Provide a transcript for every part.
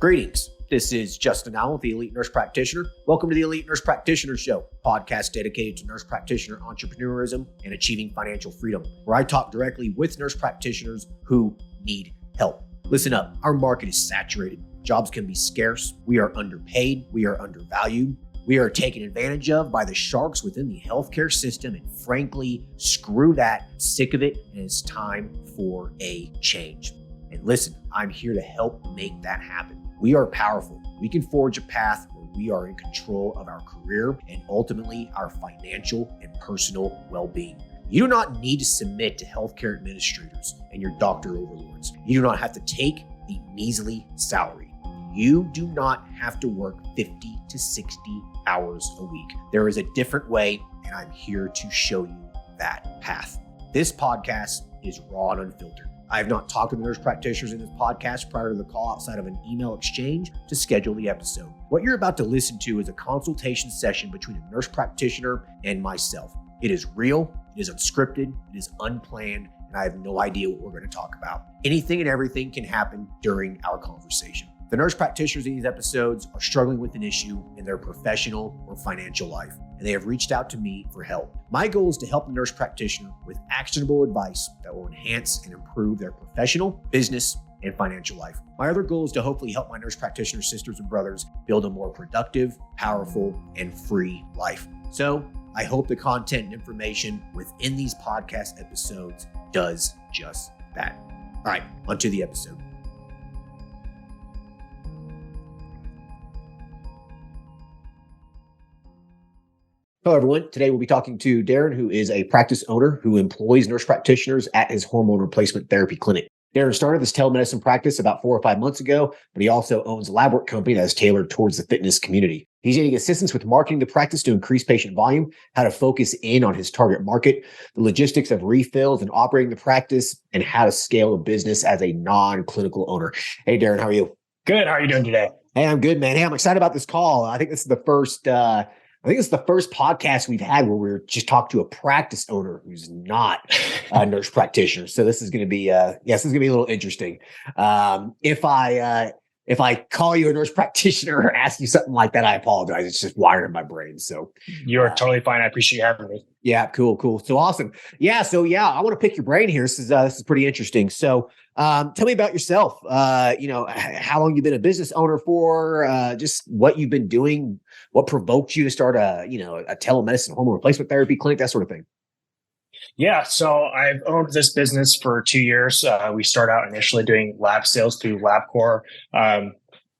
Greetings. This is Justin Allen, the Elite Nurse Practitioner. Welcome to the Elite Nurse Practitioner Show, podcast dedicated to nurse practitioner entrepreneurism and achieving financial freedom, where I talk directly with nurse practitioners who need help. Listen up, our market is saturated. Jobs can be scarce. We are underpaid. We are undervalued. We are taken advantage of by the sharks within the healthcare system, and frankly, screw that. I'm sick of it, and it's time for a change. And listen, I'm here to help make that happen. We are powerful. We can forge a path where we are in control of our career and ultimately our financial and personal well-being. You do not need to submit to healthcare administrators and your doctor overlords. You do not have to take a measly salary. You do not have to work 50 to 60 hours a week. There is a different way, and I'm here to show you that path. This podcast is raw and unfiltered. I have not talked to the nurse practitioners in this podcast prior to the call outside of an email exchange to schedule the episode. What you're about to listen to is a consultation session between a nurse practitioner and myself. It is real, it is unscripted, it is unplanned, and I have no idea what we're going to talk about. Anything and everything can happen during our conversation. The nurse practitioners in these episodes are struggling with an issue in their professional or financial life, and they have reached out to me for help. My goal is to help the nurse practitioner with actionable advice that will enhance and improve their professional, business, and financial life. My other goal is to hopefully help my nurse practitioner sisters and brothers build a more productive, powerful, and free life. So I hope the content and information within these podcast episodes does just that. All right, onto the episode. Hello, everyone. Today we'll be talking to Darren, who is a practice owner who employs nurse practitioners at his hormone replacement therapy clinic. Darren started this telemedicine practice about 4 or 5 months ago, but he also owns a lab work company that is tailored towards the fitness community. He's getting assistance with marketing the practice to increase patient volume, how to focus in on his target market, the logistics of refills and operating the practice, and how to scale a business as a non-clinical owner. Hey, Darren, how are you? Good. How are you doing today? Hey, I'm good, man. Hey, I'm excited about this call. I think this is the first podcast we've had where we're just talking to a practice owner who's not a nurse practitioner. So this is going to be, this is going to be a little interesting. If I call you a nurse practitioner or ask you something like that, I apologize. It's just wired in my brain. So you're totally fine. I appreciate you having me. Yeah, cool. So awesome. I want to pick your brain here. This is pretty interesting. So tell me about yourself. How long you've been a business owner for, just what you've been doing, what provoked you to start a telemedicine hormone replacement therapy clinic, that sort of thing. Yeah. So I've owned this business for 2 years. We started out initially doing lab sales through LabCorp,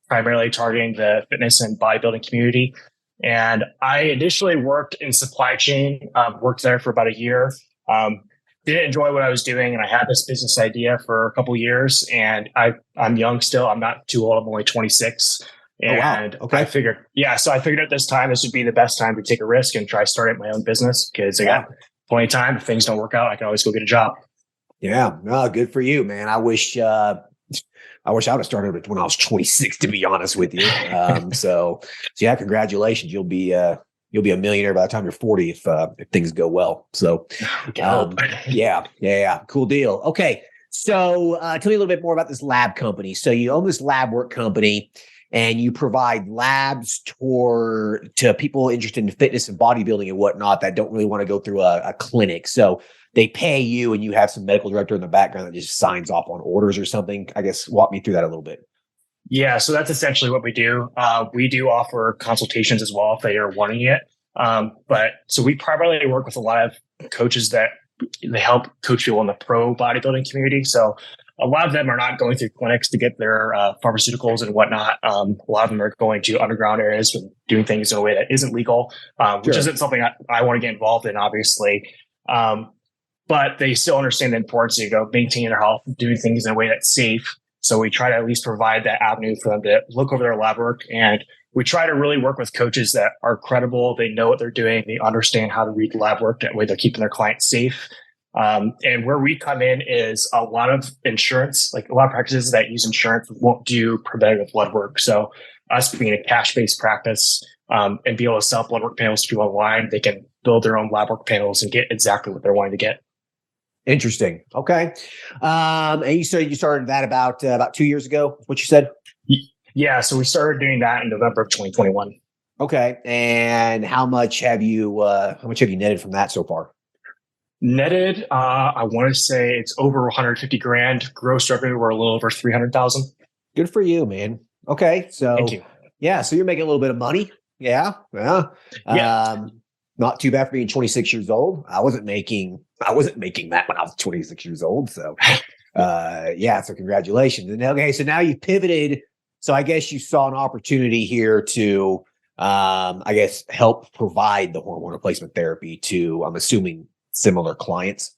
primarily targeting the fitness and bodybuilding community. And I initially worked in supply chain, worked there for about a year. Didn't enjoy what I was doing, and I had this business idea for a couple of years. And I'm young still. I'm not too old. I'm only 26. And oh, wow. Okay. I figured at this time, this would be the best time to take a risk and try starting my own business because I got plenty of time. If things don't work out, I can always go get a job. Yeah. No, good for you, man. I wish I would have started it when I was 26, to be honest with you. So yeah, congratulations. You'll be a millionaire by the time you're 40 if things go well. So yeah. Cool deal. Okay. So tell me a little bit more about this lab company. So you own this lab work company and you provide labs to people interested in fitness and bodybuilding and whatnot that don't really want to go through a clinic. So they pay you and you have some medical director in the background that just signs off on orders or something. I guess walk me through that a little bit. Yeah, so that's essentially what we do. We do offer consultations as well if they are wanting it. So we primarily work with a lot of coaches that they help coach people in the pro bodybuilding community. So a lot of them are not going through clinics to get their pharmaceuticals and whatnot. A lot of them are going to underground areas and doing things in a way that isn't legal, which isn't something I want to get involved in, obviously. But they still understand the importance of maintaining their health, doing things in a way that's safe. So we try to at least provide that avenue for them to look over their lab work. And we try to really work with coaches that are credible. They know what they're doing. They understand how to read lab work. That way they're keeping their clients safe. And where we come in is a lot of insurance, like a lot of practices that use insurance won't do preventative blood work. So us being a cash-based practice and be able to sell blood work panels to people online, they can build their own lab work panels and get exactly what they're wanting to get. Interesting. Okay. And you said you started that about 2 years ago, what you said? Yeah, so we started doing that in November of 2021. Okay. And how much have you netted from that so far? Netted, I want to say it's over 150 grand. Gross revenue, we're a little over 300,000. Good for you, man. Okay. So Thank you. yeah, so you're making a little bit of money. Yeah. Yeah. Yeah. Not too bad for being 26 years old. I wasn't making that when I was 26 years old. So yeah, so congratulations. And okay, so now you pivoted. So I guess you saw an opportunity here to I guess help provide the hormone replacement therapy to, I'm assuming, similar clients.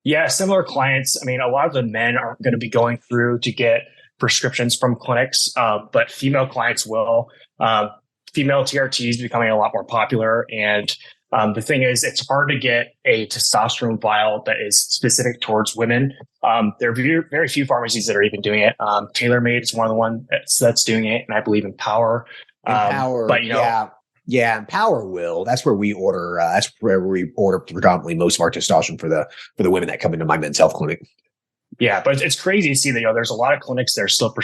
Yeah, similar clients. I mean, a lot of the men aren't going to be going through to get prescriptions from clinics, but female clients will. Female TRT is becoming a lot more popular. And the thing is, it's hard to get a testosterone vial that is specific towards women. There are very few pharmacies that are even doing it. TaylorMade is one of the ones that's doing it, and I believe Empower. Empower, But yeah, Empower will. That's where we order. That's where we order predominantly most of our testosterone for the women that come into my men's health clinic. Yeah, but it's crazy to see that there's a lot of clinics that are still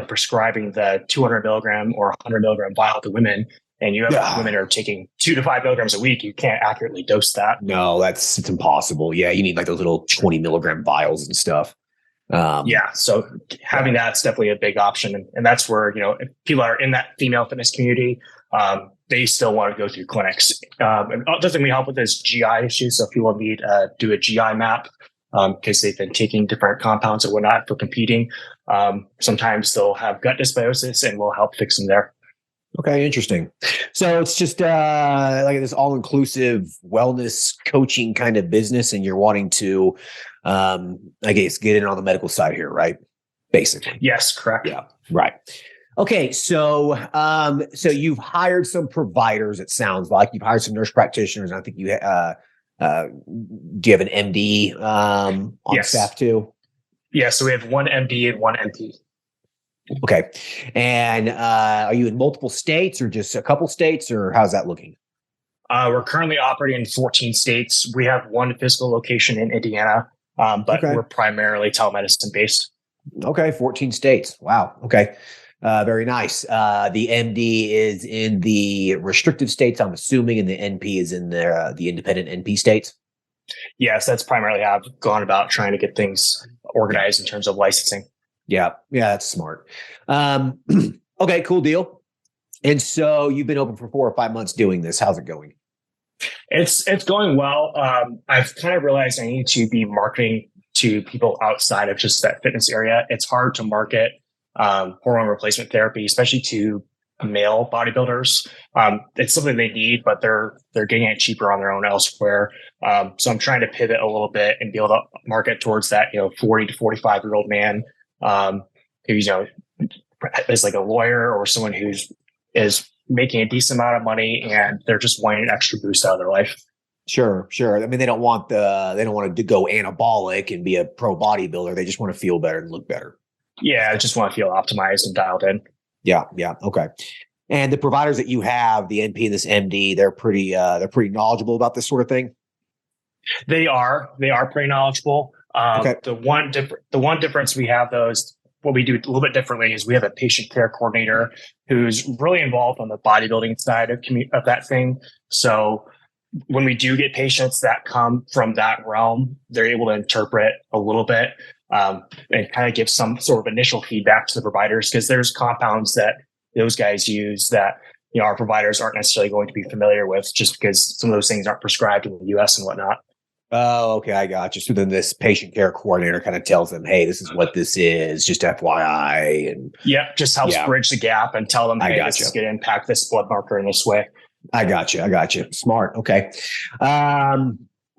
prescribing the 200 milligram or 100 milligram vial to women, and you have women are taking 2 to 5 milligrams a week. You can't accurately dose that. No, it's impossible. Yeah, you need like those little 20 milligram vials and stuff. Yeah, so having that's definitely a big option, and that's where if people are in that female fitness community, they still want to go through clinics. And it doesn't really help with this GI issue. So if people need do a GI map because they've been taking different compounds and whatnot for competing, sometimes they'll have gut dysbiosis, and we'll help fix them there. Okay, interesting. So it's just like this all-inclusive wellness coaching kind of business, and you're wanting to, I guess, get in on the medical side here, right? Basically. Yes, correct. Yeah, right. Okay, so you've hired some providers. It sounds like you've hired some nurse practitioners. And I think you do you have an MD on staff too? Yeah, so we have one MD and one NP. Okay, and are you in multiple states or just a couple states, or how's that looking? We're currently operating in 14 states. We have one physical location in Indiana, but we're primarily telemedicine based. Okay, 14 states. Wow. Okay. Very nice. The MD is in the restrictive states, I'm assuming, and the NP is in the independent NP states. Yes, that's primarily how I've gone about trying to get things organized in terms of licensing. Yeah, that's smart. Okay, cool deal. And so you've been open for 4 or 5 months doing this. How's it going? It's going well. I've kind of realized I need to be marketing to people outside of just that fitness area. It's hard to market hormone replacement therapy, especially to male bodybuilders. It's something they need, but they're getting it cheaper on their own elsewhere. So I'm trying to pivot a little bit and be able to market towards that 40 to 45-year-old man who is like a lawyer or someone is making a decent amount of money, and they're just wanting an extra boost out of their life. Sure. I mean, they don't want to go anabolic and be a pro bodybuilder. They just want to feel better and look better. Yeah, I just want to feel optimized and dialed in. Yeah. Okay. And the providers that you have, the NP and this MD, they're pretty knowledgeable about this sort of thing. They are pretty knowledgeable. Okay. The one difference we have, though, is what we do a little bit differently is we have a patient care coordinator who's really involved on the bodybuilding side of that thing. So when we do get patients that come from that realm, they're able to interpret a little bit and kind of give some sort of initial feedback to the providers, because there's compounds that those guys use that our providers aren't necessarily going to be familiar with, just because some of those things aren't prescribed in the US and whatnot. Oh, okay. I got you. So then this patient care coordinator kind of tells them, hey, this is what this is, just FYI. And just helps bridge the gap and tell them, hey, this is going to impact this blood marker in this way. I got you. Smart. Okay.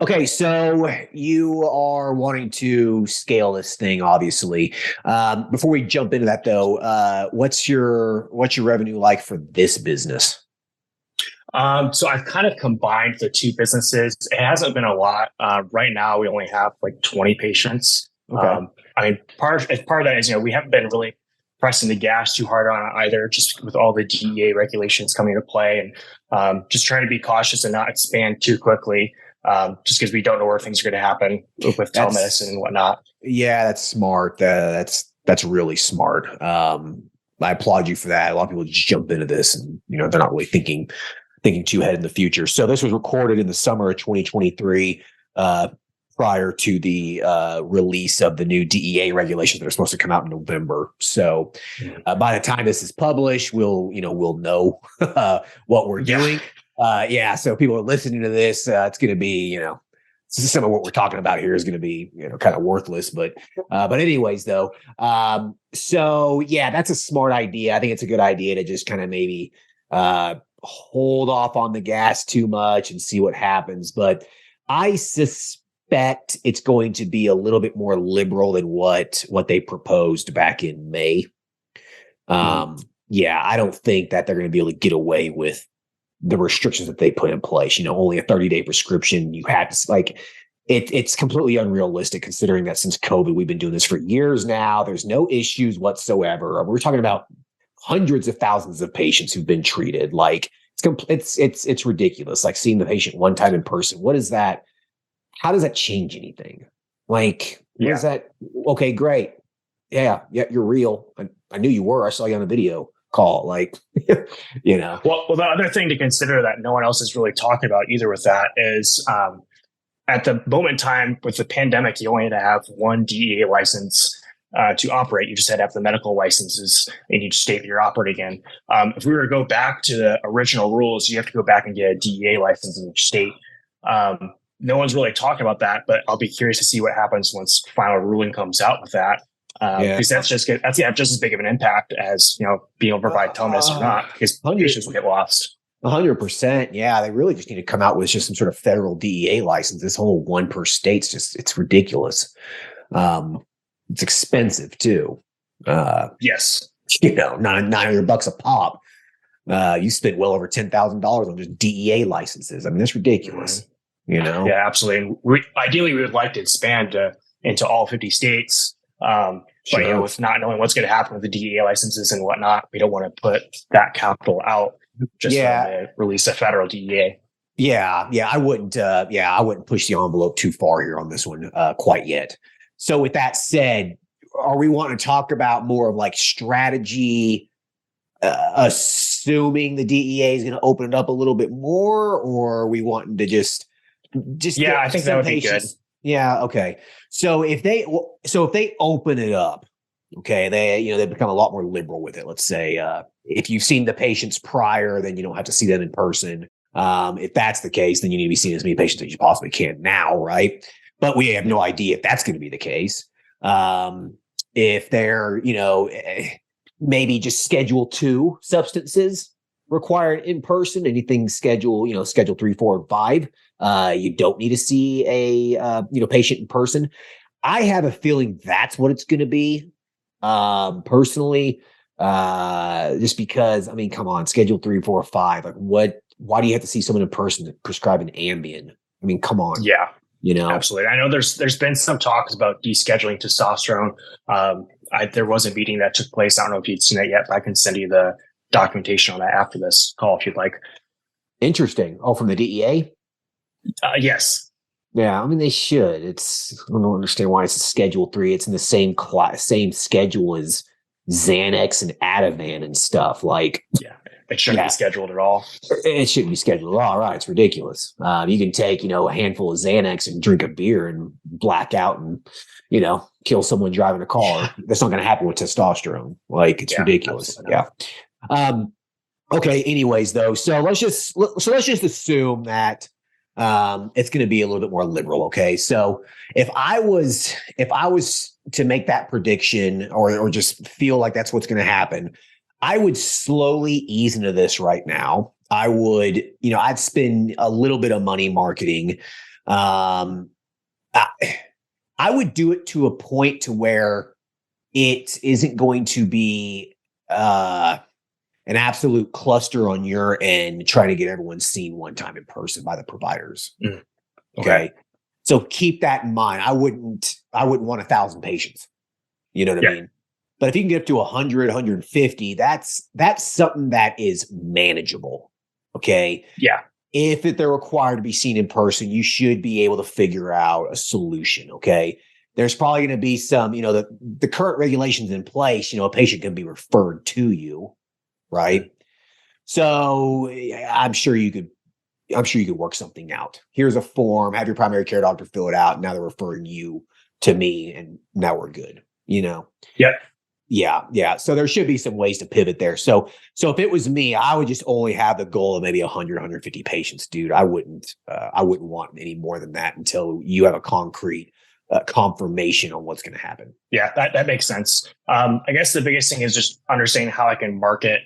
Okay. So you are wanting to scale this thing, obviously. Before we jump into that though, what's your revenue like for this business? So I've kind of combined the two businesses. It hasn't been a lot. Right now, we only have like 20 patients. Okay. I mean, part of that is, we haven't been really pressing the gas too hard on it either, just with all the DEA regulations coming into play, and just trying to be cautious and not expand too quickly, just because we don't know where things are going to happen with telemedicine and whatnot. Yeah, that's smart. That's really smart. I applaud you for that. A lot of people just jump into this and, they're not really thinking too ahead in the future. So this was recorded in the summer of 2023, prior to the release of the new DEA regulations that are supposed to come out in November. So by the time this is published, we'll know what we're doing. So people are listening to this. It's going to be, some of what we're talking about here is going to be, kind of worthless. But anyways, though, so yeah, that's a smart idea. I think it's a good idea to just kind of maybe hold off on the gas too much and see what happens. But I suspect it's going to be a little bit more liberal than what they proposed back in May. I don't think that they're going to be able to get away with the restrictions that they put in place. Only a 30-day prescription. You had to it's completely unrealistic considering that since COVID, we've been doing this for years now. There's no issues whatsoever. We're talking about hundreds of thousands of patients who've been treated. Like it's ridiculous. Like seeing the patient one time in person. What is that? How does that change anything? Like, what is that? Okay, great. Yeah, you're real. I knew you were. I saw you on the video call. Like, Well, the other thing to consider that no one else is really talking about either with that is at the moment in time with the pandemic, you only had to have one DEA license to operate. You just had to have the medical licenses in each state that you're operating in. If we were to go back to the original rules, you have to go back and get a DEA license in each state. No one's really talking about that, but I'll be curious to see what happens once final ruling comes out with that. Because that's just as big of an impact as being able to provide telemedicine or not, because patients will get lost. 100%. Yeah, they really just need to come out with just some sort of federal DEA license. This whole one per state's it's ridiculous. It's expensive too. Yes, $900 a pop. You spend well over $10,000 on just DEA licenses. I mean, that's ridiculous. Yeah, absolutely. Ideally, we would like to expand into all 50 states. But with not knowing what's going to happen with the DEA licenses and whatnot, we don't want to put that capital out just to release a federal DEA. I wouldn't push the envelope too far here on this one quite yet. So with that said, are we wanting to talk about more of like strategy, assuming the DEA is going to open it up a little bit more, or are we wanting to just I think that would be good. Yeah. Okay. So if they open it up, okay, they become a lot more liberal with it. Let's say if you've seen the patients prior, then you don't have to see them in person. If that's the case, then you need to be seeing as many patients as you possibly can now, right? But we have no idea if that's going to be the case. If they're maybe just Schedule 2 substances required in person, anything Schedule 3, 4, and 5. You don't need to see a patient in person. I have a feeling that's what it's going to be. Personally, just because come on, Schedule 3, 4, 5. Like why do you have to see someone in person to prescribe an Ambien? I mean, come on. Yeah. Absolutely. I know there's been some talks about descheduling testosterone. There was a meeting that took place. I don't know if you'd seen it yet, but I can send you the documentation on that after this call if you'd like. Interesting. Oh, from the DEA? Yes. Yeah, they should. I don't understand why it's a Schedule 3. It's in the same schedule as Xanax and Ativan and stuff. It shouldn't be scheduled at all. It shouldn't be scheduled at all, right? It's ridiculous. You can take, a handful of Xanax and drink a beer and black out and, kill someone driving a car. That's not going to happen with testosterone. It's ridiculous. Yeah. Okay. Anyways, though, so let's just assume that it's going to be a little bit more liberal. Okay. So if I was to make that prediction or just feel like that's what's going to happen, I would slowly ease into this right now. I would, I'd spend a little bit of money marketing. I would do it to a point to where it isn't going to be an absolute cluster on your end trying to get everyone seen one time in person by the providers. Okay. So keep that in mind. I wouldn't want 1,000 patients. You know what I mean? But if you can get up to 100, 150, that's something that is manageable. Okay. Yeah. If they're required to be seen in person, you should be able to figure out a solution. Okay. there's probably going to be some, the current regulations in place, a patient can be referred to you, right? So I'm sure you could work something out. Here's a form, have your primary care doctor fill it out. Now they're referring you to me and now we're good, Yeah. Yeah. So there should be some ways to pivot there. So if it was me, I would just only have the goal of maybe 100, 150 patients, dude. I wouldn't want any more than that until you have a concrete confirmation on what's going to happen. Yeah, that makes sense. I guess the biggest thing is just understanding how I can market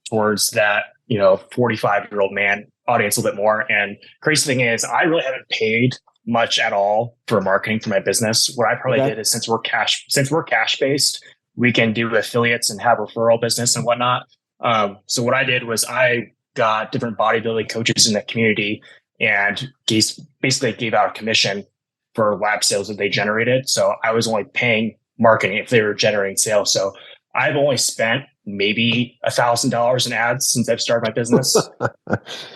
towards that, 45-year-old man audience a little bit more. And crazy thing is, I really haven't paid much at all for marketing for my business. What I probably did is since we're cash based, we can do affiliates and have referral business and whatnot. So what I did was I got different bodybuilding coaches in the community and basically gave out a commission for lab sales that they generated. So I was only paying marketing if they were generating sales. So I've only spent maybe $1,000 in ads since I've started my business.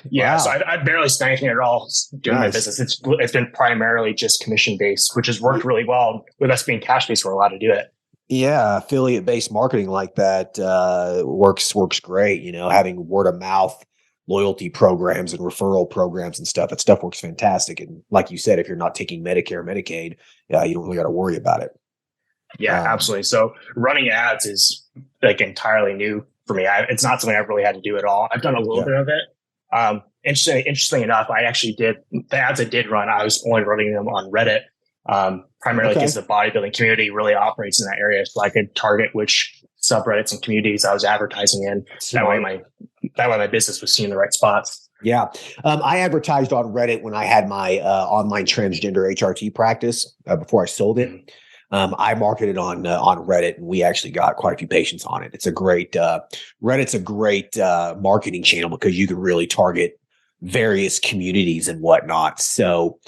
Yeah. Wow. So I've barely spent anything at all doing my business. It's been primarily just commission based, which has worked really well. With us being cash based, we're allowed to do it. Yeah. Affiliate based marketing like that works great. Having word of mouth loyalty programs and referral programs and stuff. That stuff works fantastic. And like you said, if you're not taking Medicare, Medicaid, you don't really got to worry about it. Yeah, absolutely. So running ads is like entirely new for me. It's not something I've really had to do at all. I've done a little bit of it. Interestingly enough, I actually did the ads I did run. I was only running them on Reddit, primarily because the bodybuilding community really operates in that area. So I could target which subreddits and communities I was advertising in. That way my business was seen in the right spots. Yeah. I advertised on Reddit when I had my online transgender HRT practice before I sold it. Mm-hmm. I marketed on Reddit, and we actually got quite a few patients on it. It's a great Reddit's a great marketing channel because you can really target various communities and whatnot. So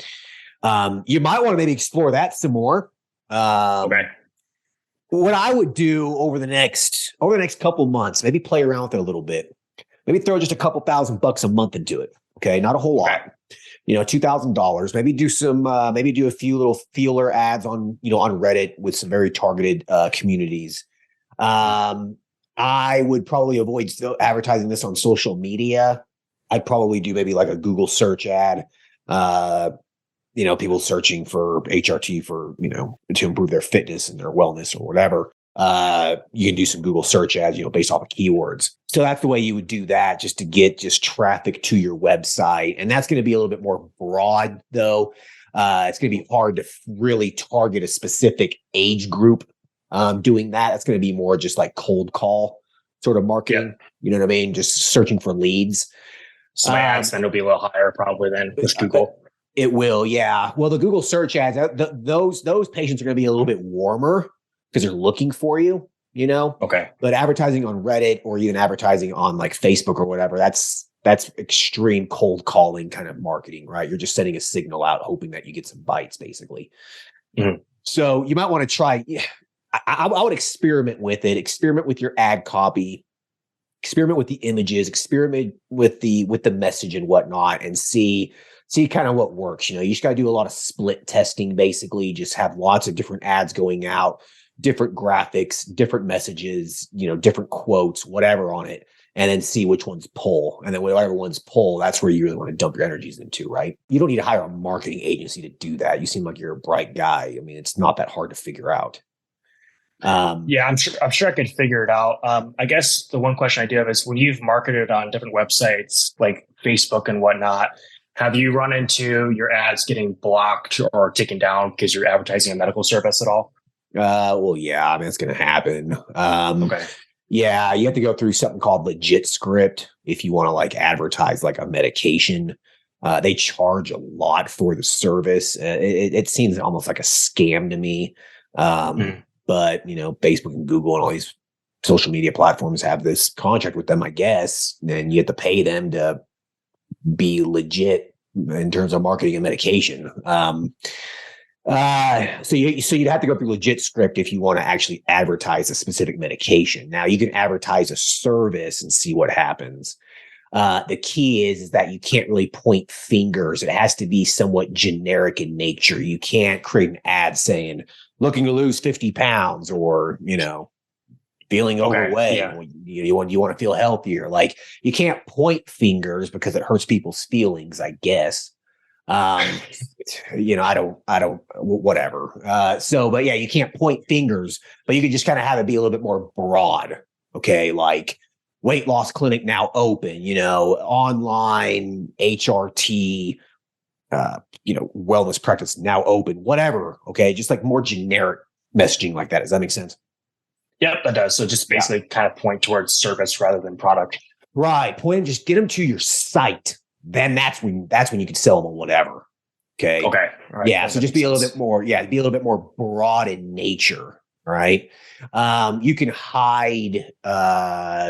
you might want to maybe explore that some more. Okay. What I would do over the next couple months, maybe play around with it a little bit. Maybe throw just a couple $1,000 a month into it. Okay, not a whole lot. $2,000. Maybe do some. Maybe do a few little feeler ads on on Reddit with some very targeted communities. I would probably avoid advertising this on social media. I'd probably do maybe like a Google search ad. People searching for HRT for to improve their fitness and their wellness or whatever. You can do some Google search ads, based off of keywords. So that's the way you would do that, just to get traffic to your website. And that's going to be a little bit more broad, though. It's going to be hard to really target a specific age group. Doing that, it's going to be more just like cold call sort of marketing. Yep. You know what I mean? Just searching for leads. So my ad spend will be a little higher probably than with Google. It will, yeah. Well, the Google search ads, those patients are going to be a little bit warmer because they're looking for you, Okay. But advertising on Reddit or even advertising on like Facebook or whatever, that's extreme cold calling kind of marketing, right? You're just sending a signal out, hoping that you get some bites, basically. Mm-hmm. So you might want to try. I would experiment with it. Experiment with your ad copy. Experiment with the images. Experiment with the message and whatnot, and see kind of what works. You just got to do a lot of split testing. Basically, just have lots of different ads going out, different graphics, different messages, different quotes, whatever on it, and then see which ones pull. And then whatever ones pull, that's where you really want to dump your energies into, right? You don't need to hire a marketing agency to do that. You seem like you're a bright guy. I mean, it's not that hard to figure out. Yeah, I'm sure I could figure it out. I guess the one question I do have is, when you've marketed on different websites like Facebook and whatnot, have you run into your ads getting blocked or taken down because you're advertising a medical service at all? Well, yeah, I mean, it's going to happen. Okay. Yeah, you have to go through something called Legit Script if you want to like advertise like a medication. They charge a lot for the service. It seems almost like a scam to me. But Facebook and Google and all these social media platforms have this contract with them, I guess. And you have to pay them to be legit in terms of marketing and medication. So you'd have to go through Legit Script if you want to actually advertise a specific medication. Now you can advertise a service and see what happens. The key is that you can't really point fingers. It has to be somewhat generic in nature. You can't create an ad saying, looking to lose 50 pounds or, feeling overweight. Yeah. You want to feel healthier. Like, you can't point fingers because it hurts people's feelings, I guess. I don't, whatever. But yeah, you can't point fingers, but you could just kind of have it be a little bit more broad. Okay. Like, weight loss clinic now open, online HRT, wellness practice now open, whatever. Okay. Just like more generic messaging like that. Does that make sense? Yep, that does. So just basically kind of point towards service rather than product. Right. Just get them to your site. Then that's when you can sell them on whatever. Okay. Okay. All right. Yeah. So just be a little bit more, be a little bit more broad in nature. Right. You can hide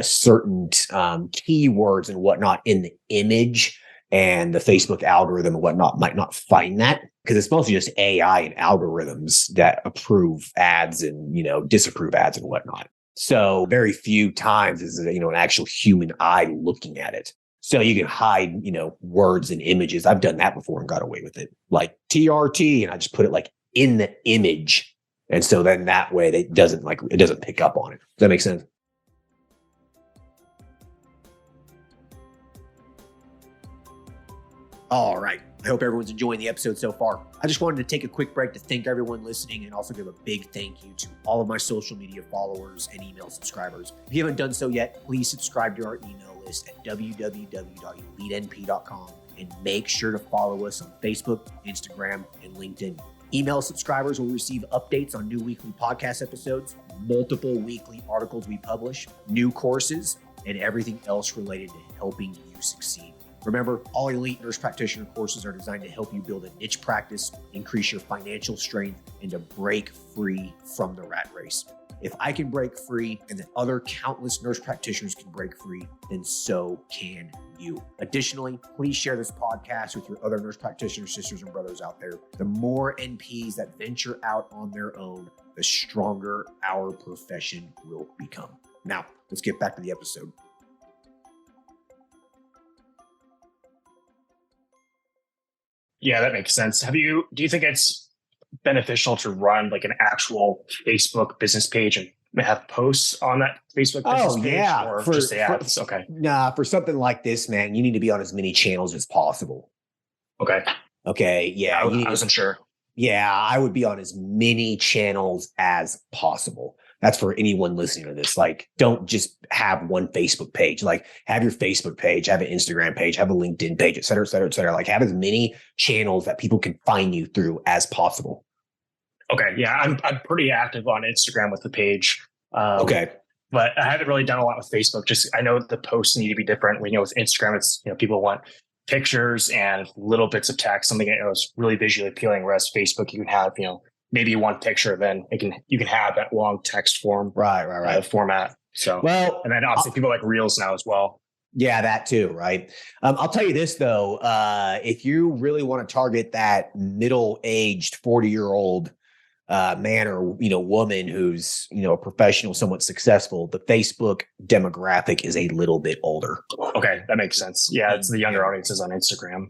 certain keywords and whatnot in the image, and the Facebook algorithm and whatnot might not find that, because it's mostly just AI and algorithms that approve ads and, disapprove ads and whatnot. So very few times is it, an actual human eye looking at it. So you can hide, words and images. I've done that before and got away with it, like TRT, and I just put it like in the image. And so then that way it doesn't pick up on it. Does that make sense? All right. I hope everyone's enjoying the episode so far. I just wanted to take a quick break to thank everyone listening and also give a big thank you to all of my social media followers and email subscribers. If you haven't done so yet, please subscribe to our email list at www.elitenp.com and make sure to follow us on Facebook, Instagram, and LinkedIn. Email subscribers will receive updates on new weekly podcast episodes, multiple weekly articles we publish, new courses, and everything else related to helping you succeed. Remember, all Elite Nurse Practitioner courses are designed to help you build a niche practice, increase your financial strength, and to break free from the rat race. If I can break free and then other countless nurse practitioners can break free, then so can you. Additionally, please share this podcast with your other nurse practitioner sisters and brothers out there. The more NPs that venture out on their own, the stronger our profession will become. Now, let's get back to the episode. Yeah, that makes sense. Do you think it's beneficial to run like an actual Facebook business page and have posts on that Facebook business page? Yeah. Or just the ads? Okay. Nah, for something like this, man, you need to be on as many channels as possible. Okay. Yeah. I wasn't sure. Yeah, I would be on as many channels as possible. That's for anyone listening to this. Like, don't just have one Facebook page. Like, have your Facebook page, have an Instagram page, have a LinkedIn page, et cetera, et cetera, et cetera. Like, have as many channels that people can find you through as possible. Okay. Yeah, I'm pretty active on Instagram with the page. Okay. But I haven't really done a lot with Facebook. Just, I know the posts need to be different. With Instagram, it's, people want pictures and little bits of text, something that is really visually appealing. Whereas Facebook, you can have, maybe one picture, then you can have that long text form, right, format. So, and then obviously people like Reels now as well. Yeah, that too, right? I'll tell you this though, if you really want to target that middle-aged 40-year-old man or woman who's a professional, somewhat successful, the Facebook demographic is a little bit older. Okay, that makes sense. Yeah, it's the younger audiences on Instagram.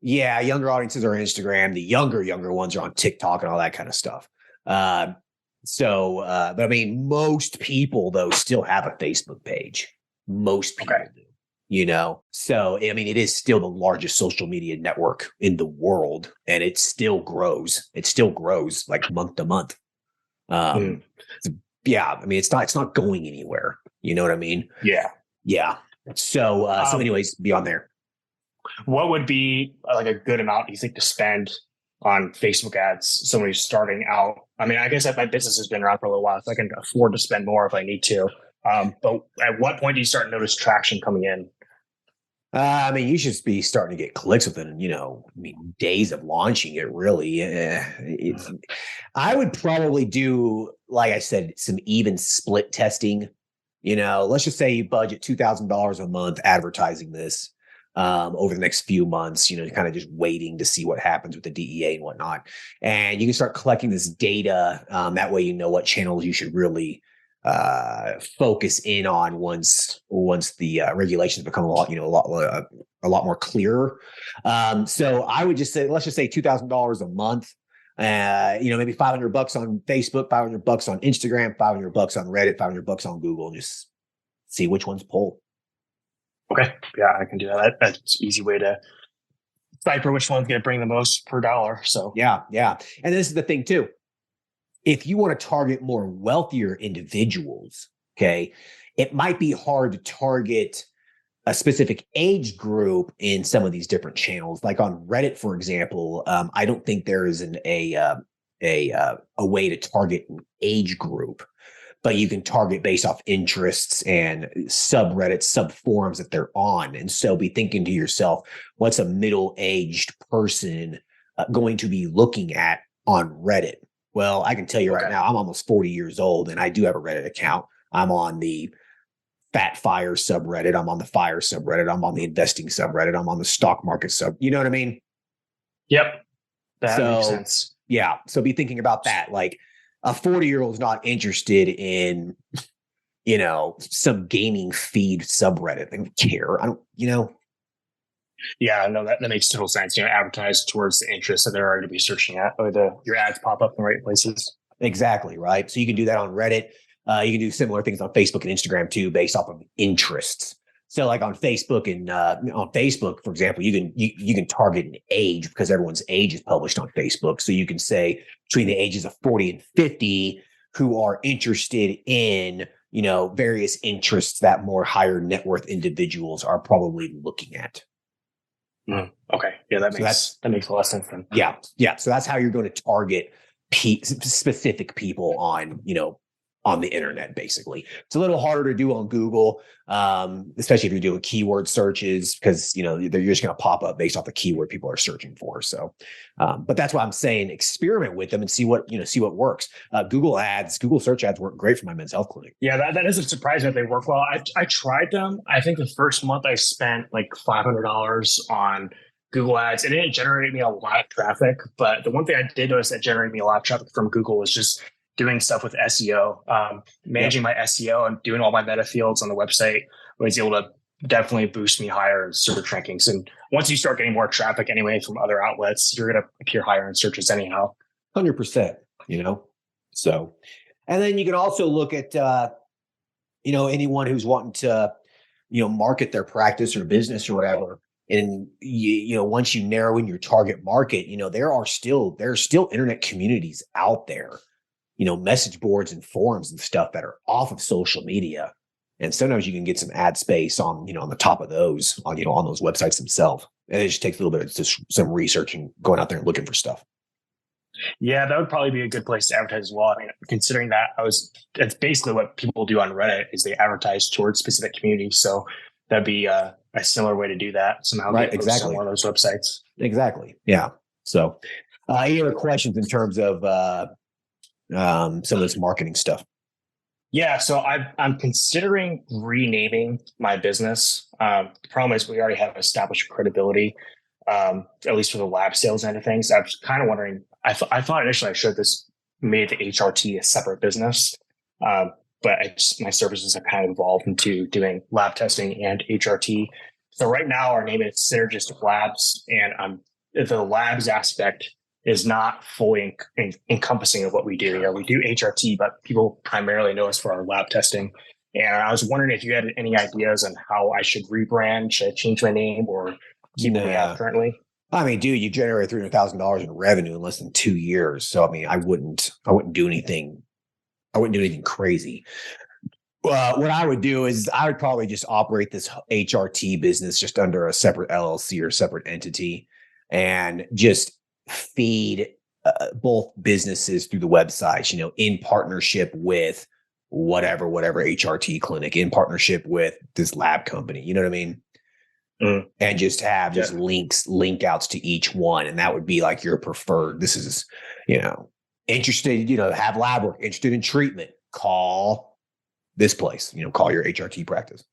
Yeah, younger audiences are on Instagram. The younger ones are on TikTok and all that kind of stuff. But I mean, most people though still have a Facebook page. Most people do. So I mean, it is still the largest social media network in the world, and it still grows. It still grows like month to month. Yeah, I mean, it's not going anywhere. You know what I mean? Yeah. So anyways, be on there. What would be like a good amount, you think, to spend on Facebook ads? Somebody starting out. I mean, I guess that my business has been around for a little while, so I can afford to spend more if I need to. But at what point do you start to notice traction coming in? I mean, you should be starting to get clicks within, days of launching it. Really, I would probably do, like I said, some even split testing. Let's just say you budget $2,000 a month advertising this. Over the next few months, kind of just waiting to see what happens with the DEA and whatnot. And you can start collecting this data. That way, what channels you should really focus in on once the regulations become a lot more clearer. So I would just say, let's just say $2,000 a month. Maybe $500 on Facebook, $500 on Instagram, $500 on Reddit, $500 on Google, and just see which ones pull. Okay. Yeah, I can do that. That's an easy way to decipher which one's going to bring the most per dollar. So yeah. And this is the thing too. If you want to target more wealthier individuals, okay, it might be hard to target a specific age group in some of these different channels. Like on Reddit, for example, I don't think there is a way to target an age group, but you can target based off interests and subreddits, subforums that they're on. And so be thinking to yourself, what's a middle-aged person going to be looking at on Reddit? Well, I can tell you right now, I'm almost 40 years old and I do have a Reddit account. I'm on the Fat Fire subreddit. I'm on the Fire subreddit. I'm on the investing subreddit. I'm on the stock market you know what I mean? Yep. That makes sense. Yeah. So be thinking about that. Like a 40-year-old is not interested in, some gaming feed subreddit. They don't care. I don't. Yeah, no, that makes total sense. Advertise towards the interests that they're already be searching at, or your ads pop up in the right places. Exactly. Right. So you can do that on Reddit. You can do similar things on Facebook and Instagram too, based off of interests. So like on Facebook for example, you can target an age because everyone's age is published on Facebook. So you can say between the ages of 40 and 50 who are interested in, various interests that more higher net worth individuals are probably looking at. Okay. Yeah, that makes a lot of sense then. Yeah. So that's how you're going to target specific people on the internet. Basically, it's a little harder to do on Google, especially if you're doing keyword searches, because you're just going to pop up based off the keyword people are searching for. So, but that's why I'm saying experiment with them and see what works. Google search ads work great for my men's health clinic. Yeah, that doesn't surprise me that they work well. I tried them. I think the first month I spent like $500 on Google ads. It didn't generate me a lot of traffic, but the one thing I did notice that generated me a lot of traffic from Google was just doing stuff with SEO, managing my SEO and doing all my meta fields on the website was able to definitely boost me higher in search rankings. And once you start getting more traffic anyway from other outlets, you're going to appear higher in searches anyhow. 100%, So, and then you can also look at, anyone who's wanting to, market their practice or business or whatever. And once you narrow in your target market, there are still internet communities out there, message boards and forums and stuff that are off of social media. And sometimes you can get some ad space on the top of those on those websites themselves. And it just takes a little bit of just some research and going out there and looking for stuff. Yeah, that would probably be a good place to advertise as well. I mean, considering that's basically what people do on Reddit is they advertise towards specific communities. So that'd be a similar way to do that somehow. Right, exactly. On one of those websites. Exactly. Yeah. So any other questions in terms of some of this marketing stuff? Yeah, so I'm considering renaming my business. The problem is we already have established credibility, at least for the lab sales end of things. I was kind of wondering, I thought initially I should have just made the HRT a separate business, but my services have kind of evolved into doing lab testing and HRT. So right now our name is Synergistic Labs, and the labs aspect is not fully encompassing of what we do. We do HRT, but people primarily know us for our lab testing. And I was wondering if you had any ideas on how I should rebrand. Should I change my name or keep what we have currently? I mean, dude, you generate $300,000 in revenue in less than 2 years. So, I mean, I wouldn't do anything. I wouldn't do anything crazy. What I would do is I would probably just operate this HRT business just under a separate LLC or separate entity and just feed both businesses through the websites, in partnership with whatever HRT clinic, in partnership with this lab company, you know what I mean? And just have just link outs to each one. And that would be like your preferred, this is, interested, have lab work, interested in treatment, call this place, call your HRT practice.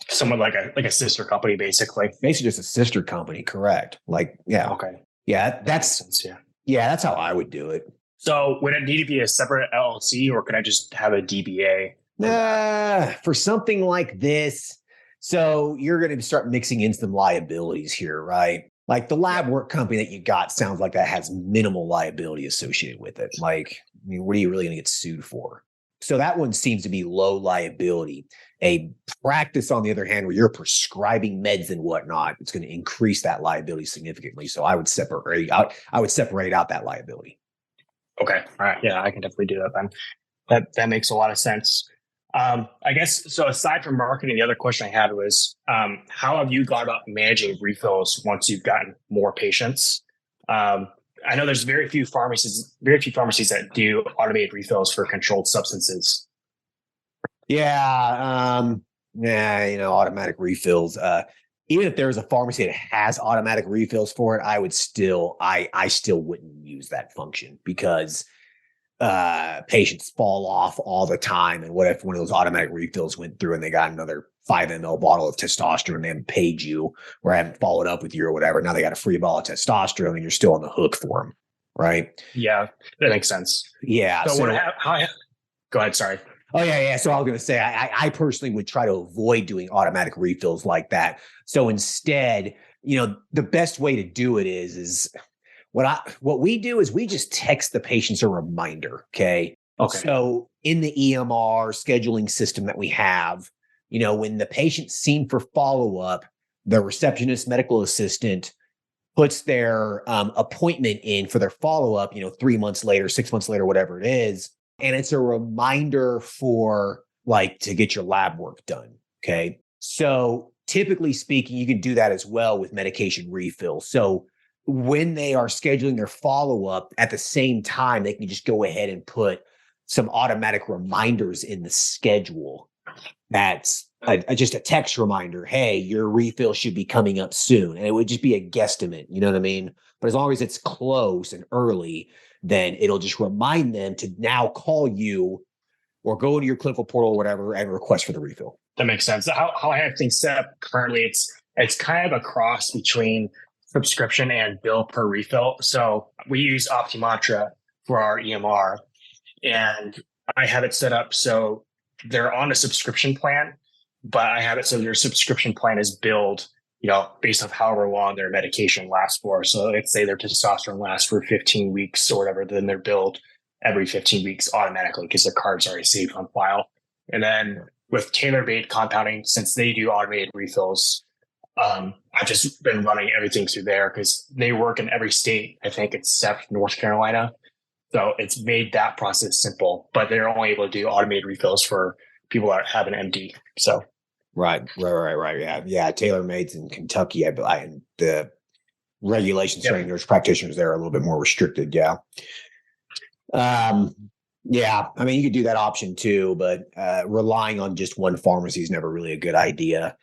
Someone like a sister company, basically. Basically just a sister company. Correct. Like, yeah. Okay. Yeah, that's that's how I would do it. So would it need to be a separate LLC or could I just have a DBA? For something like this, so you're going to start mixing in some liabilities here, right? Like the lab work company that you got sounds like that has minimal liability associated with it. Like, I mean, what are you really going to get sued for? So that one seems to be low liability. A practice, on the other hand, where you're prescribing meds and whatnot, it's going to increase that liability significantly. So I would separate out. I would separate out that liability. Okay. All right. Yeah, I can definitely do that then. That makes a lot of sense. I guess so. Aside from marketing, the other question I had was, how have you gone about managing refills once you've gotten more patients? I know there's very few pharmacies that do automated refills for controlled substances. Yeah. Automatic refills. Even if there's a pharmacy that has automatic refills for it, I still wouldn't use that function because patients fall off all the time. And what if one of those automatic refills went through and they got another 5 ml bottle of testosterone and they haven't paid you or haven't followed up with you or whatever? Now they got a free bottle of testosterone and you're still on the hook for them, right? Yeah, that makes sense. Yeah. So go ahead. Sorry. Oh, yeah. So I was going to say, I personally would try to avoid doing automatic refills like that. So instead, the best way to do it is what we do is we just text the patients a reminder. Okay. So in the EMR scheduling system that we have, when the patient's seen for follow-up, the receptionist medical assistant puts their appointment in for their follow-up, 3 months later, 6 months later, whatever it is. And it's a reminder for to get your lab work done. Okay. So typically speaking, you can do that as well with medication refill. So when they are scheduling their follow-up at the same time, they can just go ahead and put some automatic reminders in the schedule. That's just a text reminder. Hey, your refill should be coming up soon. And it would just be a guesstimate. You know what I mean? But as long as it's close and early, then it'll just remind them to now call you or go into your clinical portal or whatever and request for the refill. That makes sense. How I have things set up currently, it's kind of a cross between subscription and bill per refill. So we use Optimantra for our EMR, and I have it set up so they're on a subscription plan, but I have it so their subscription plan is billed, based off however long their medication lasts for. So let's say their testosterone lasts for 15 weeks or whatever, then they're billed every 15 weeks automatically because their card's already saved on file. And then with tailor-made compounding, since they do automated refills, I've just been running everything through there because they work in every state, I think, except North Carolina. So it's made that process simple, but they're only able to do automated refills for people that have an MD. So. Right. Yeah. Tailor-made's in Kentucky. And the regulations for nurse practitioners there are a little bit more restricted. Yeah. Yeah. I mean, you could do that option too, but relying on just one pharmacy is never really a good idea.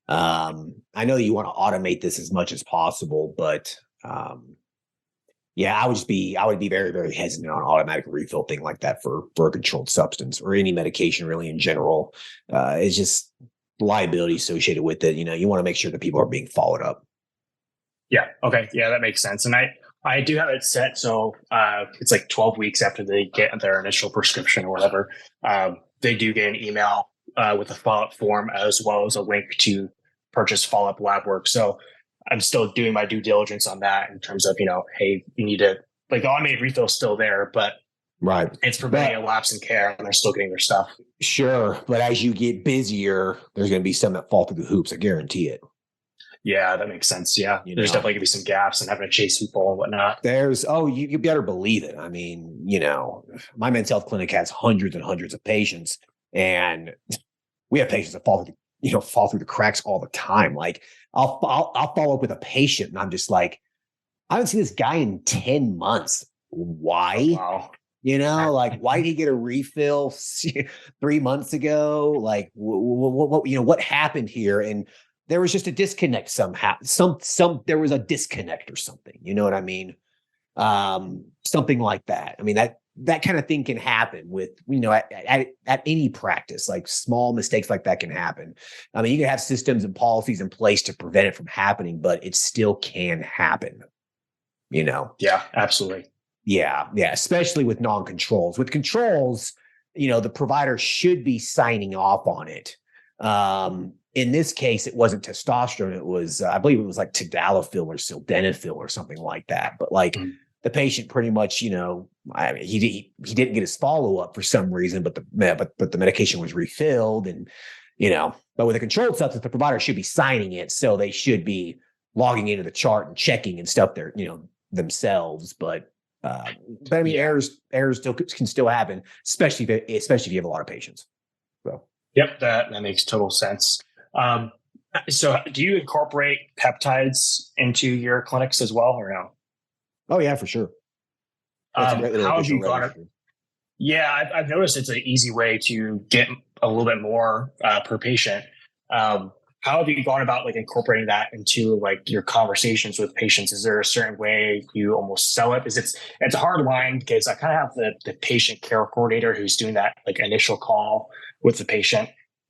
I know you want to automate this as much as possible, but I would be very, very hesitant on automatic refill thing like that for a controlled substance or any medication really in general. It's just liability associated with it. You want to make sure that people are being followed up. Yeah. Okay. Yeah, that makes sense. And I do have it set so it's like 12 weeks after they get their initial prescription or whatever. They do get an email with a follow-up form as well as a link to purchase follow-up lab work. So I'm still doing my due diligence on that in terms of, hey, you need to, the automated refill is still there, but right, it's preventing a lapse in care and they're still getting their stuff. Sure. But as you get busier, there's going to be some that fall through the hoops. I guarantee it. Yeah, that makes sense. Yeah. There's definitely going to be some gaps and having to chase people and whatnot. You better believe it. I mean, my men's health clinic has hundreds and hundreds of patients, and we have patients that fall through the cracks all the time. I'll follow up with a patient and I'm just like, I haven't seen this guy in 10 months. Why? Oh, wow. Why did he get a refill 3 months ago? What happened here? And there was just a disconnect somehow. There was a disconnect or something. You know what I mean? Something like that. I mean, that kind of thing can happen with, at any practice, small mistakes like that can happen. I mean, you can have systems and policies in place to prevent it from happening, but it still can happen, Yeah, absolutely. Yeah. Especially with non-controls. With controls, the provider should be signing off on it. in this case, it wasn't testosterone. It was, I believe it was like tadalafil or sildenafil or something like that. But like the patient pretty much, I mean, he didn't get his follow up for some reason, but the medication was refilled, and but with a controlled substance, the provider should be signing it, so they should be logging into the chart and checking and stuff there, themselves. But I mean, errors can still happen, especially if you have a lot of patients. So. Yep, that makes total sense. So do you incorporate peptides into your clinics as well, or no? Oh yeah, for sure. How have you gone? Yeah, I've noticed it's an easy way to get a little bit more per patient. How have you gone about like incorporating that into like your conversations with patients? Is there a certain way you almost sell it? It's a hard line because I kind of have the patient care coordinator who's doing that like initial call with the patient,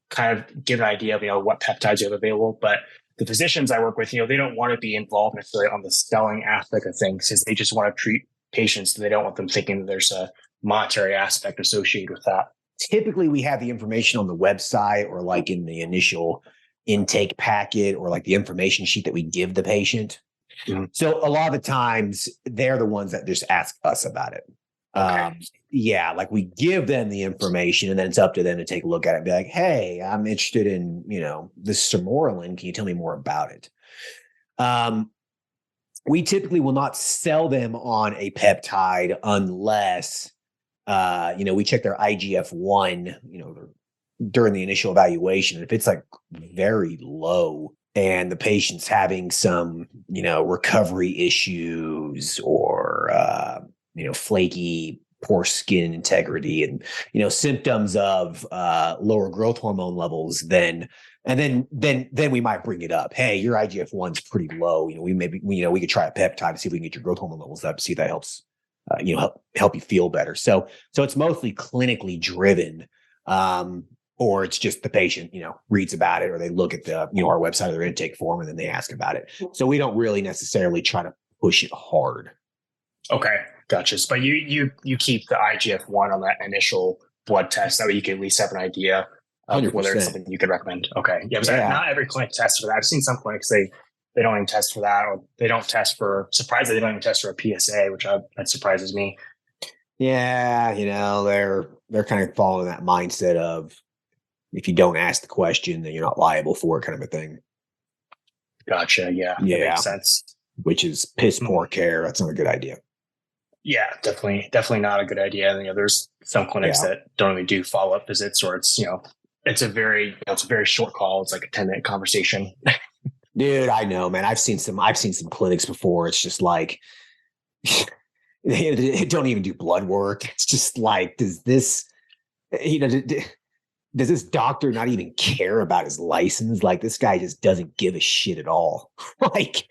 kind of give an idea of what peptides you have available. But the physicians I work with, they don't want to be involved necessarily on the selling aspect of things, because they just want to treat patients. They don't want them thinking that there's a monetary aspect associated with that. Typically, we have the information on the website or like in the initial intake packet or like the information sheet that we give the patient. Mm-hmm. So a lot of the times they're the ones that just ask us about it. Okay. Like we give them the information, and then it's up to them to take a look at it and be like, hey, I'm interested in, this Sermorelin. Can you tell me more about it? We typically will not sell them on a peptide unless, we check their IGF-1, during the initial evaluation. If it's like very low and the patient's having some, recovery issues or, flaky, poor skin integrity and, symptoms of lower growth hormone levels, then we might bring it up. Hey, your IGF-1's pretty low. We could try a peptide to see if we can get your growth hormone levels up, see if that helps, help you feel better. So it's mostly clinically driven. Or it's just the patient, reads about it, or they look at the, our website or their intake form, and then they ask about it. So we don't really necessarily try to push it hard. Okay, gotcha. But you keep the IGF-1 on that initial blood test, that way you can at least have an idea of 100%. Whether it's something you could recommend. Okay, yeah. Not every clinic tests for that. I've seen some clinics they don't even test for that, or they don't test for. Surprisingly, they don't even test for a PSA, that surprises me. Yeah, they're kind of following that mindset of, if you don't ask the question, then you're not liable for it, kind of a thing. Gotcha. Yeah. That makes sense. Which is piss poor care. That's not a good idea. Yeah, definitely not a good idea. And, there's some clinics that don't even do follow-up visits, or it's, it's a very short call. It's like a 10-minute conversation. Dude, I know, man. I've seen some clinics before. It's just like, they don't even do blood work. It's just like, does this doctor not even care about his license? Like, this guy just doesn't give a shit at all. Like,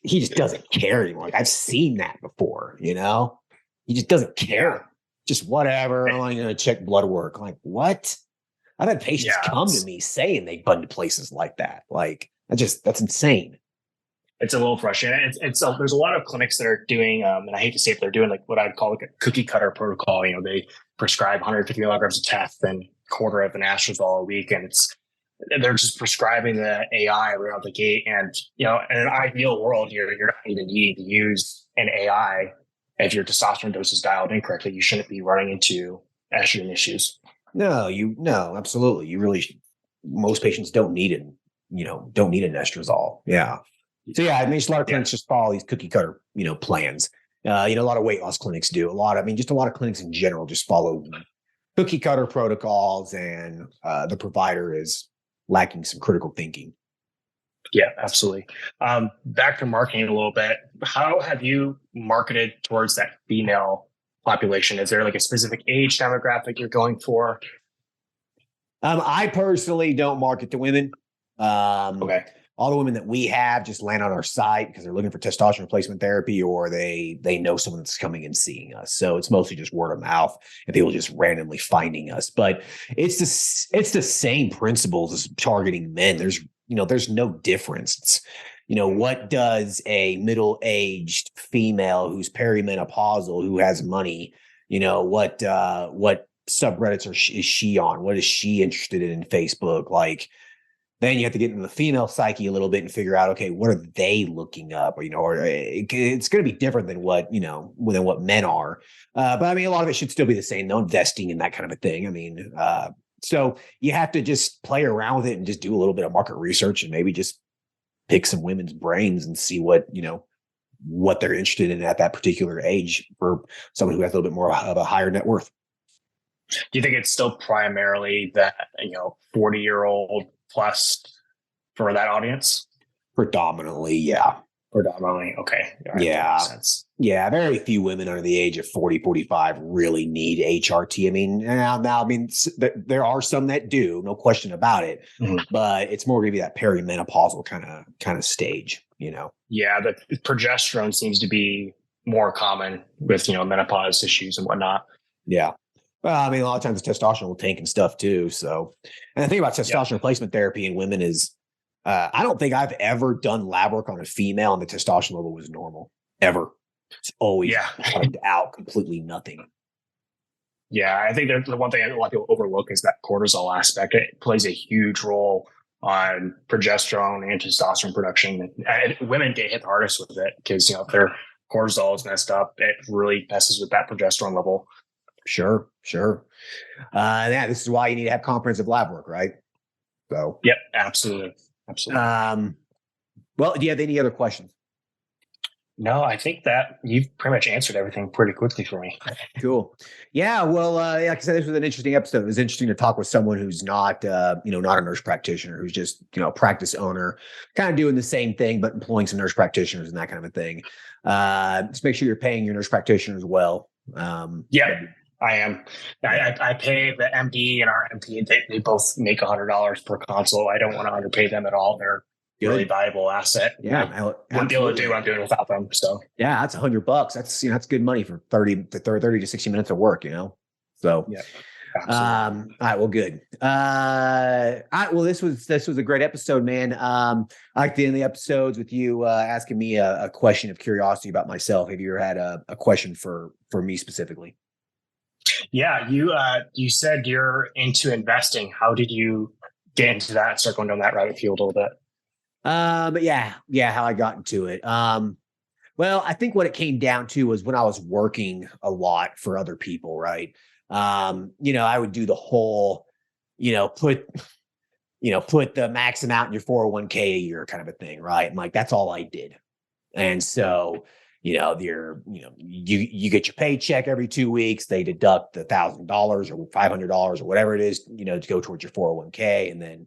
he just doesn't care anymore. Like, I've seen that before, he just doesn't care. Just whatever. I'm going to check blood work. Like, what? I've had patients come to me saying they've been to places like that. Like, that's insane. It's a little frustrating. There's a lot of clinics that are doing, and I hate to say it, they're doing like what I'd call like a cookie cutter protocol. They prescribe 150 milligrams of test and quarter of an anastrozole a week, and they're just prescribing the AI right out the gate. And in an ideal world, you're not even needing to use an AI if your testosterone dose is dialed in correctly. You shouldn't be running into estrogen issues. No, absolutely. Most patients don't need it. Don't need an estrozole. Yeah. So yeah, I mean, just a lot of clinics just follow these cookie cutter, plans. A lot of weight loss clinics do. Just a lot of clinics in general just follow cookie cutter protocols, and the provider is lacking some critical thinking. Yeah, absolutely. Back to marketing a little bit. How have you marketed towards that female population? Is there like a specific age demographic you're going for? I personally don't market to women. Okay. All the women that we have just land on our site because they're looking for testosterone replacement therapy, or they know someone that's coming and seeing us. So it's mostly just word of mouth and people just randomly finding us. But it's the same principles as targeting men. There's no difference. It's, what does a middle-aged female who's perimenopausal, who has money, what subreddits is she on? What is she interested in Facebook? Like, Then you have to get into the female psyche a little bit and figure out, okay, what are they looking up? Or, it's going to be different than what, than what men are. But I mean, a lot of it should still be the same, though, investing and that kind of a thing. I mean, so you have to just play around with it and just do a little bit of market research and maybe just pick some women's brains and see what they're interested in at that particular age for someone who has a little bit more of a higher net worth. Do you think it's still primarily that, 40-year-old plus for that audience? Predominantly, yeah. Predominantly, okay. Yeah. That makes sense. Yeah, very few women under the age of 40, 45 really need HRT. I mean, there are some that do, no question about it, but it's more going to be that perimenopausal kind of stage, Yeah, the progesterone seems to be more common with, menopause issues and whatnot. Yeah. Well, I mean, a lot of times the testosterone will tank and stuff too. So, and the thing about testosterone replacement therapy in women is, I don't think I've ever done lab work on a female and the testosterone level was normal ever. It's always wiped out, completely nothing. Yeah, I think the one thing a lot of people overlook is that cortisol aspect. It plays a huge role on progesterone and testosterone production. And women get hit the hardest with it because, if their cortisol is messed up, it really messes with that progesterone level. Sure. Yeah, this is why you need to have comprehensive lab work, right? So. Yep, absolutely. Well, do you have any other questions? No, I think that you've pretty much answered everything pretty quickly for me. Cool. Yeah. Well, like I said, this was an interesting episode. It was interesting to talk with someone who's not, not a nurse practitioner, who's just, a practice owner, kind of doing the same thing, but employing some nurse practitioners and that kind of a thing. Just make sure you're paying your nurse practitioners well. Yeah, I am. I pay the MD and our MP. They both make $100 per consult. I don't want to underpay them at all. They're really valuable asset. Yeah, I wouldn't be able to do what I'm doing without them. So yeah, that's $100. That's good money for 30 to 60 minutes of work. So yeah. All right. Well, good. All right. Well, this was a great episode, man. I like the end of the episodes with you asking me a question of curiosity about myself. Have you ever had a question for me specifically? Yeah, you said you're into investing. How did you get into that and start going down that rabbit field a little bit? But yeah, how I got into it. Well, I think what it came down to was when I was working a lot for other people, right? I would do the whole, put the max amount in your 401k a year kind of a thing, right? And like, that's all I did. And so, you get your paycheck every 2 weeks, they deduct $1,000 or $500 or whatever it is, to go towards your 401k. And then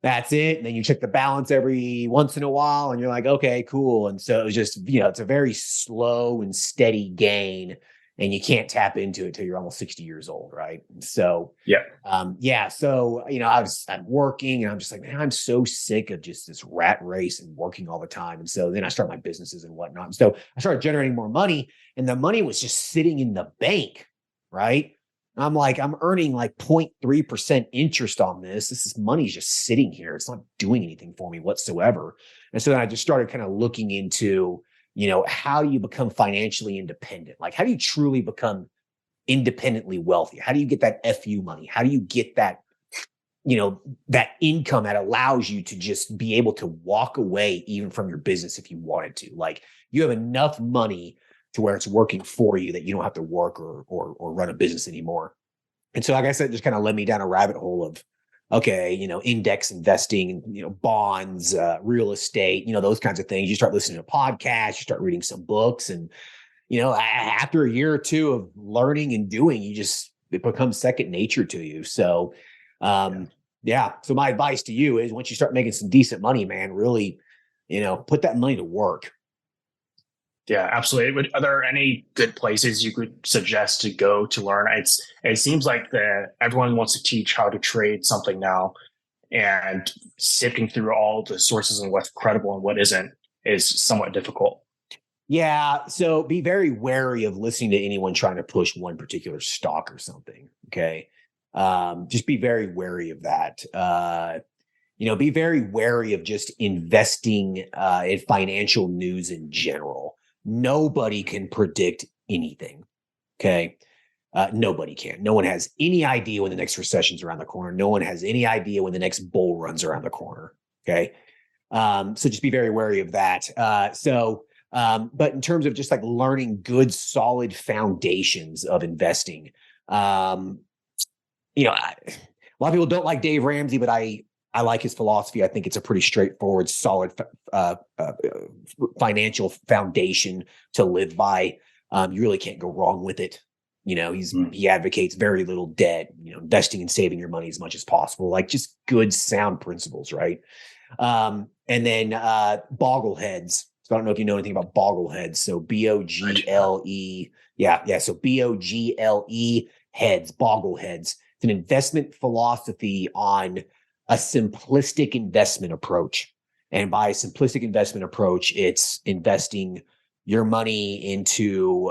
that's it. And then you check the balance every once in a while and you're like, okay, cool. And so it was just, it's a very slow and steady gain and you can't tap into it till you're almost 60 years old. Right. So, So, I'm working and I'm just like, man, I'm so sick of just this rat race and working all the time. And so then I start my businesses and whatnot. And so I started generating more money and the money was just sitting in the bank. Right. I'm like, I'm earning like 0.3% interest on this. This money's just sitting here. It's not doing anything for me whatsoever. And so then I just started kind of looking into, how do you become financially independent? Like, how do you truly become independently wealthy? How do you get that FU money? How do you get that, that income that allows you to just be able to walk away even from your business if you wanted to? Like, you have enough money to where it's working for you that you don't have to work or run a business anymore. And so, like I said, just kind of led me down a rabbit hole of, okay, index investing, bonds, real estate, those kinds of things. You start listening to podcasts, you start reading some books, and, after a year or two of learning and doing, it becomes second nature to you. So, So my advice to you is once you start making some decent money, man, really, put that money to work. Yeah, absolutely. Are there any good places you could suggest to go to learn? It seems like everyone wants to teach how to trade something now, and sifting through all the sources and what's credible and what isn't is somewhat difficult. Yeah. So be very wary of listening to anyone trying to push one particular stock or something. Okay. Just be very wary of that. Be very wary of just investing in financial news in general. Nobody can predict anything. Okay. Nobody can. No one has any idea when the next recession's around the corner. No one has any idea when the next bull run's around the corner. Okay. So just be very wary of that. But in terms of just like learning good, solid foundations of investing, a lot of people don't like Dave Ramsey, but I like his philosophy. I think it's a pretty straightforward, solid financial foundation to live by. You really can't go wrong with it. He advocates very little debt, investing and saving your money as much as possible, like just good, sound principles, right? And then boggleheads. So I don't know if you know anything about boggleheads. So BOGLE. Yeah. So BOGLE heads, boggleheads. It's an investment philosophy on a simplistic investment approach. And by a simplistic investment approach, it's investing your money into,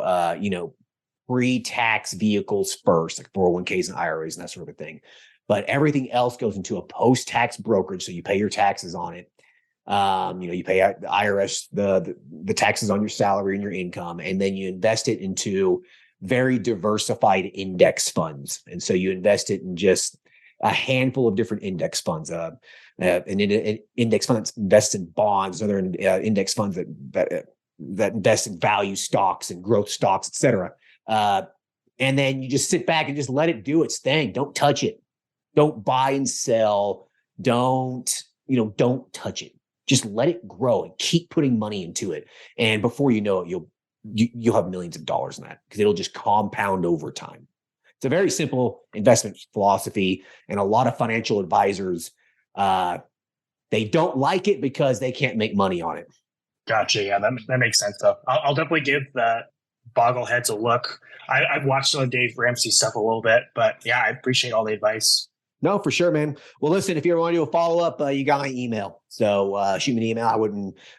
pre-tax vehicles first, like 401ks and IRAs and that sort of a thing. But everything else goes into a post-tax brokerage. So you pay your taxes on it. You pay the IRS, the taxes on your salary and your income, and then you invest it into very diversified index funds. And so you invest it in just a handful of different index funds. An index fund that invests in bonds, other index funds that invest in value stocks and growth stocks, et cetera. And then you just sit back and just let it do its thing. Don't touch it. Don't buy and sell. Don't touch it. Just let it grow and keep putting money into it. And before you know it, you'll have millions of dollars in that because it'll just compound over time. It's a very simple investment philosophy, and a lot of financial advisors, they don't like it because they can't make money on it. Gotcha. Yeah, that makes sense though. I'll definitely give the boggleheads a look. I've watched some of Dave Ramsey stuff a little bit, but yeah, I appreciate all the advice. No, for sure, man. Well, listen, if you ever want to do a follow-up, you got my email. So shoot me an email.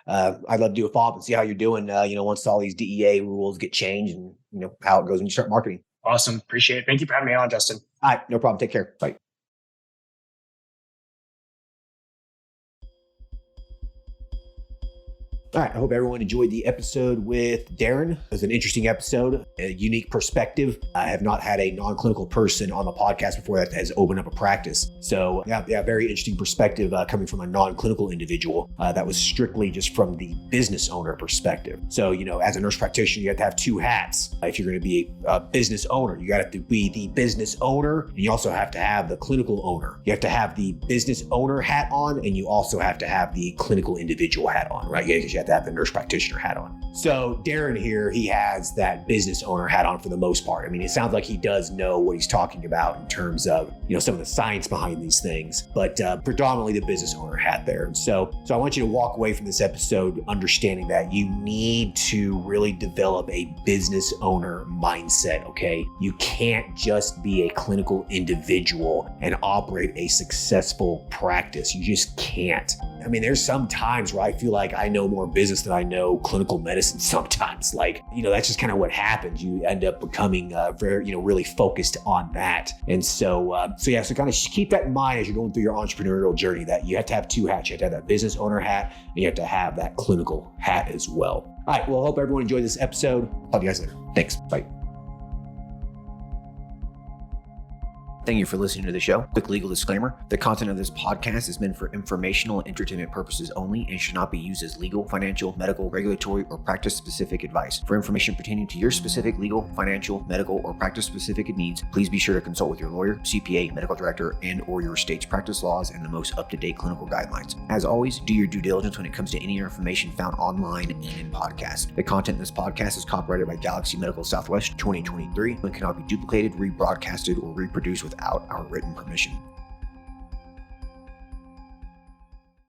I'd love to do a follow-up and see how you're doing, once all these DEA rules get changed and, how it goes when you start marketing. Awesome. Appreciate it. Thank you for having me on, Justin. All right. No problem. Take care. Bye. All right. I hope everyone enjoyed the episode with Darren. It was an interesting episode, a unique perspective. I have not had a non-clinical person on the podcast before that has opened up a practice. So yeah, very interesting perspective coming from a non-clinical individual that was strictly just from the business owner perspective. So, as a nurse practitioner, you have to have two hats. If you're going to be a business owner, you got to be the business owner, and you also have to have the clinical owner. You have to have the business owner hat on, and you also have to have the clinical individual hat on, right? Because you have to have the nurse practitioner hat on. So Darren here, he has that business owner hat on for the most part. I mean, it sounds like he does know what he's talking about in terms of, some of the science behind these things, but predominantly the business owner hat there. And so I want you to walk away from this episode understanding that you need to really develop a business owner mindset, okay? You can't just be a clinical individual and operate a successful practice. You just can't. I mean, there's some times where I feel like I know more business than I know clinical medicine sometimes. Like, that's just kind of what happens. You end up becoming very, really focused on that. And so kind of keep that in mind as you're going through your entrepreneurial journey, that you have to have two hats. You have to have that business owner hat, and you have to have that clinical hat as well. All right. Well, I hope everyone enjoyed this episode. Talk to you guys later. Thanks. Bye. Thank you for listening to the show. Quick legal disclaimer. The content of this podcast is meant for informational and entertainment purposes only and should not be used as legal, financial, medical, regulatory, or practice-specific advice. For information pertaining to your specific legal, financial, medical, or practice-specific needs, please be sure to consult with your lawyer, CPA, medical director, and/or your state's practice laws and the most up-to-date clinical guidelines. As always, do your due diligence when it comes to any information found online and in podcasts. The content in this podcast is copyrighted by Galaxy Medical Southwest 2023 and cannot be duplicated, rebroadcasted, or reproduced without our written permission.